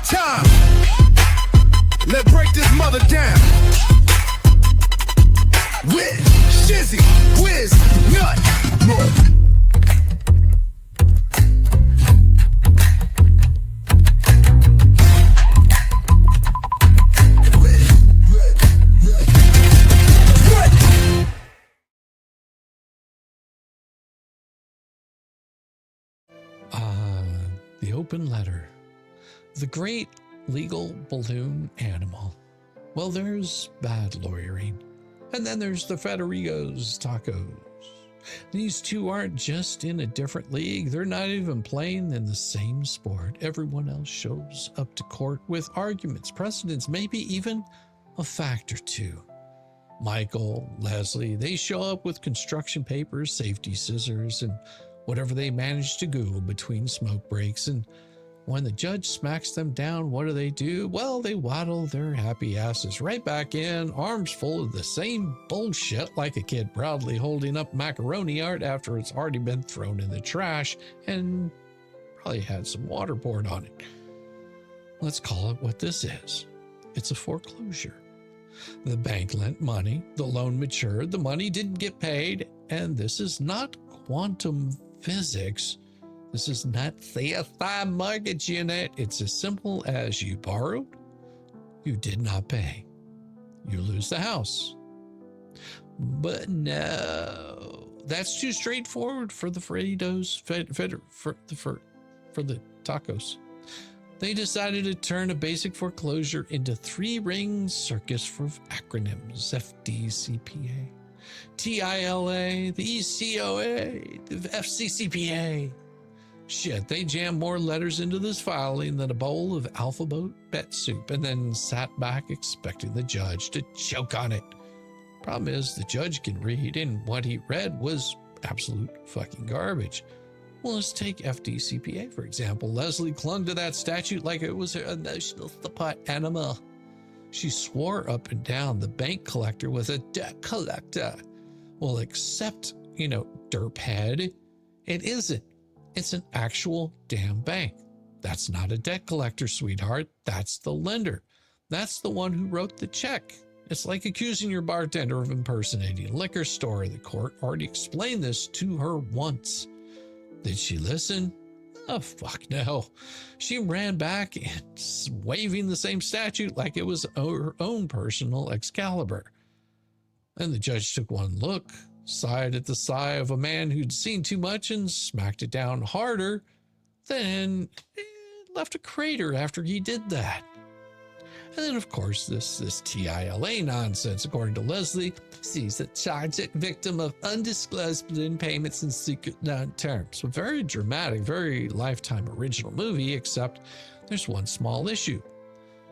Time. Let's break this mother down. With Shizzywhiznut. The open letter. The great legal balloon animal. Well, there's bad lawyering. And then there's the Ferderigos tacos. These two aren't just in a different league. They're not even playing in the same sport. Everyone else shows up to court with arguments, precedents, maybe even a fact or two. Michael, Leslie, they show up with construction papers, safety scissors, and whatever they manage to Google between smoke breaks. And when the judge smacks them down, what do? Well, they waddle their happy asses right back in, arms full of the same bullshit, like a kid proudly holding up macaroni art after it's already been thrown in the trash and probably had some water poured on it. Let's call it what this is. It's a foreclosure. The bank lent money, the loan matured, the money didn't get paid, and this is not quantum physics. This is not CSI mortgage unit. It's as simple as you borrowed, you did not pay, you lose the house. But no, that's too straightforward for the Ferderigos, for the tacos. They decided to turn a basic foreclosure into three-ring circus for acronyms: FDCPA, TILA, the ECOA, the FCCPA. Shit, they jammed more letters into this filing than a bowl of alphabet soup and then sat back expecting the judge to choke on it. Problem is, the judge can read, and what he read was absolute fucking garbage. Well, let's take FDCPA, for example. Leslie clung to that statute like it was her emotional support animal. She swore up and down the bank collector was a debt collector. Well, except, derphead, it isn't. It's an actual damn bank. That's not a debt collector, sweetheart. That's the lender. That's the one who wrote the check. It's like accusing your bartender of impersonating a liquor store. The court already explained this to her once. Did she listen? Oh, fuck no. She ran back and waving the same statute like it was her own personal Excalibur. And the judge took one look, sighed at the sigh of a man who'd seen too much, and smacked it down harder, then left a crater after he did that. And then, of course, this TILA nonsense, according to Leslie, sees the tragic victim of undisclosed balloon payments in secret non-terms. A very dramatic, very Lifetime original movie, except there's one small issue.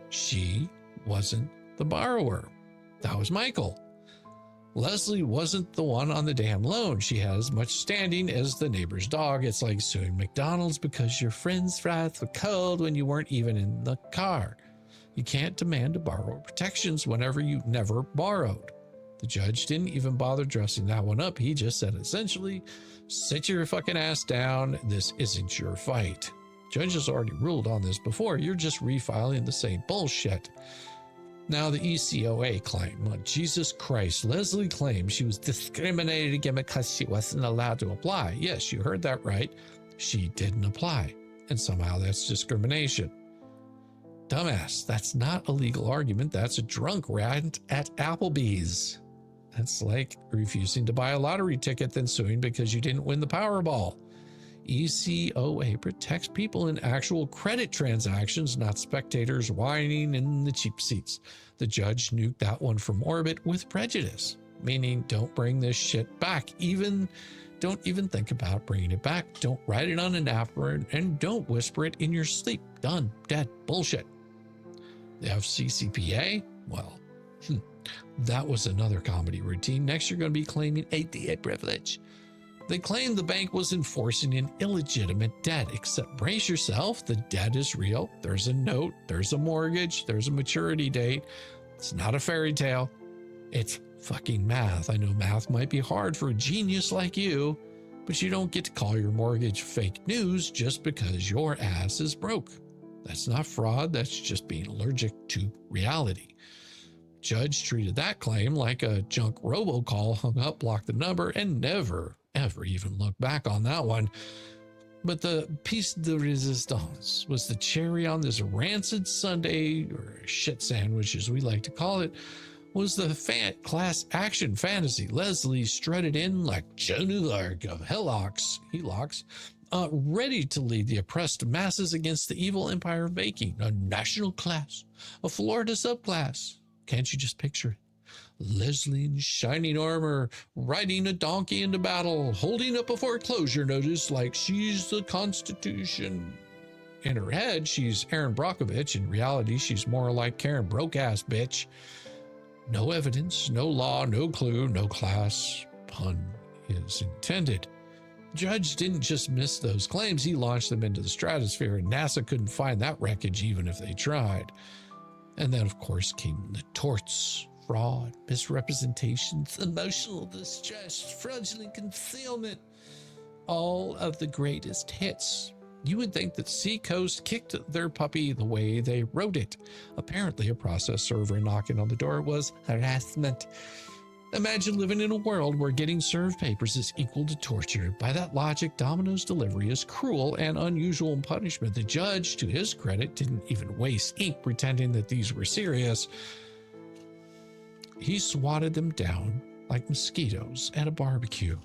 She wasn't the borrower. That was Michael. Leslie wasn't the one on the damn loan. She had as much standing as the neighbor's dog. It's like suing McDonald's because your friend's fries were cold when you weren't even in the car. You can't demand to borrow protections whenever you never borrowed. The judge didn't even bother dressing that one up. He just said, essentially, sit your fucking ass down. This isn't your fight. Judge has already ruled on this before. You're just refiling the same bullshit. Now the ECOA claim. Well, Jesus Christ, Leslie claims she was discriminated against because she wasn't allowed to apply. Yes, you heard that right. She didn't apply. And somehow that's discrimination. Dumbass, that's not a legal argument. That's a drunk rant at Applebee's. That's like refusing to buy a lottery ticket then suing because you didn't win the Powerball. ECOA protects people in actual credit transactions, not spectators whining in the cheap seats. The judge nuked that one from orbit with prejudice, meaning don't bring this shit back. Don't even think about bringing it back. Don't write it on a napkin and don't whisper it in your sleep. Done. Dead. Bullshit. The FCCPA? Well, that was another comedy routine. Next, you're going to be claiming ADA privilege. They claimed the bank was enforcing an illegitimate debt, except brace yourself, the debt is real. There's a note, there's a mortgage, there's a maturity date. It's not a fairy tale. It's fucking math. I know math might be hard for a genius like you, but you don't get to call your mortgage fake news just because your ass is broke. That's not fraud. That's just being allergic to reality. Judge treated that claim like a junk robocall, hung up, blocked the number, and never, ever even looked back on that one. But the piece de resistance was the cherry on this rancid sundae, or shit sandwich as we like to call it, was the class action fantasy Leslie strutted in like Joan of Arc of Helocks, ready to lead the oppressed masses against the evil empire of baking, a national class, a Florida subclass. Can't you just picture it? Leslie in shining armor, riding a donkey into battle, holding up a foreclosure notice like she's the Constitution. In her head, she's Erin Brockovich. In reality, she's more like Karen Broke-ass bitch. No evidence, no law, no clue, no class. Pun is intended. Judge didn't just miss those claims, he launched them into the stratosphere, and NASA couldn't find that wreckage even if they tried. And then, of course, came the torts, fraud, misrepresentations, emotional distress, fraudulent concealment, all of the greatest hits. You would think that Seacoast kicked their puppy the way they wrote it. Apparently, a process server knocking on the door was harassment. Imagine living in a world where getting served papers is equal to torture. By that logic, Domino's delivery is cruel and unusual in punishment. The judge, to his credit, didn't even waste ink pretending that these were serious. He swatted them down like mosquitoes at a barbecue.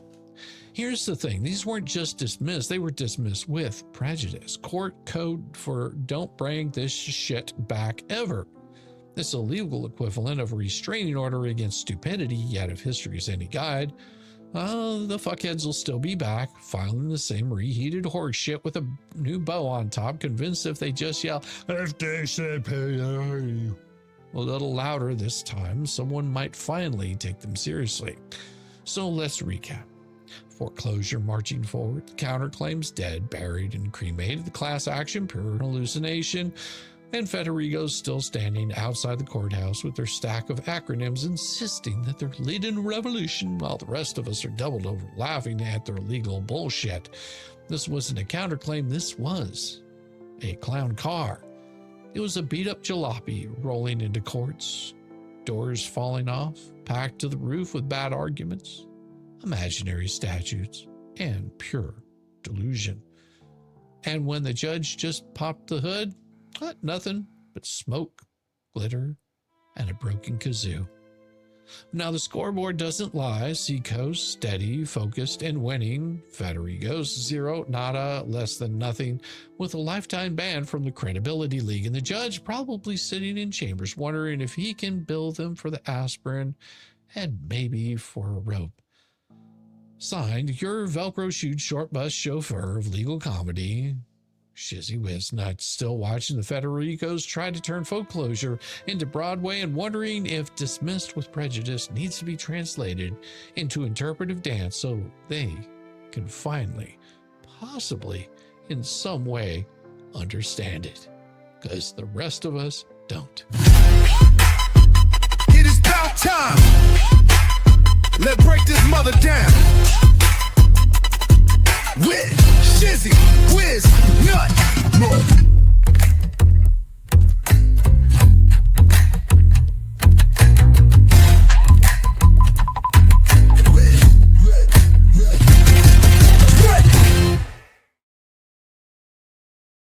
Here's the thing. These weren't just dismissed. They were dismissed with prejudice. Court code for don't bring this shit back ever. This illegal equivalent of a restraining order against stupidity, yet if history is any guide, the fuckheads will still be back, filing the same reheated horse shit with a new bow on top, convinced if they just yell, FDCPA, a little louder this time, someone might finally take them seriously. So let's recap. Foreclosure marching forward, the counterclaims dead, buried, and cremated, the class action pure hallucination, and Ferderigos still standing outside the courthouse with their stack of acronyms insisting that they're leading a revolution while the rest of us are doubled over laughing at their legal bullshit. This wasn't a counterclaim, this was a clown car. It was a beat-up jalopy rolling into courts, doors falling off, packed to the roof with bad arguments, imaginary statutes, and pure delusion. And when the judge just popped the hood, nothing but smoke, glitter, and a broken kazoo. Now the scoreboard doesn't lie. Seacoast, steady, focused, and winning. Ferderigos, 0, nada, less than nothing, with a lifetime ban from the Credibility League, and the judge probably sitting in chambers wondering if he can bill them for the aspirin and maybe for a rope. Signed, your Velcro-shoed short bus chauffeur of legal comedy, Shizzywhiznut, still watching the Ferderigos try to turn foreclosure into Broadway and wondering if dismissed with prejudice needs to be translated into interpretive dance so they can finally, possibly, in some way, understand it. Because the rest of us don't. It is about time. Let's break this mother down. With Shizzywhiznut.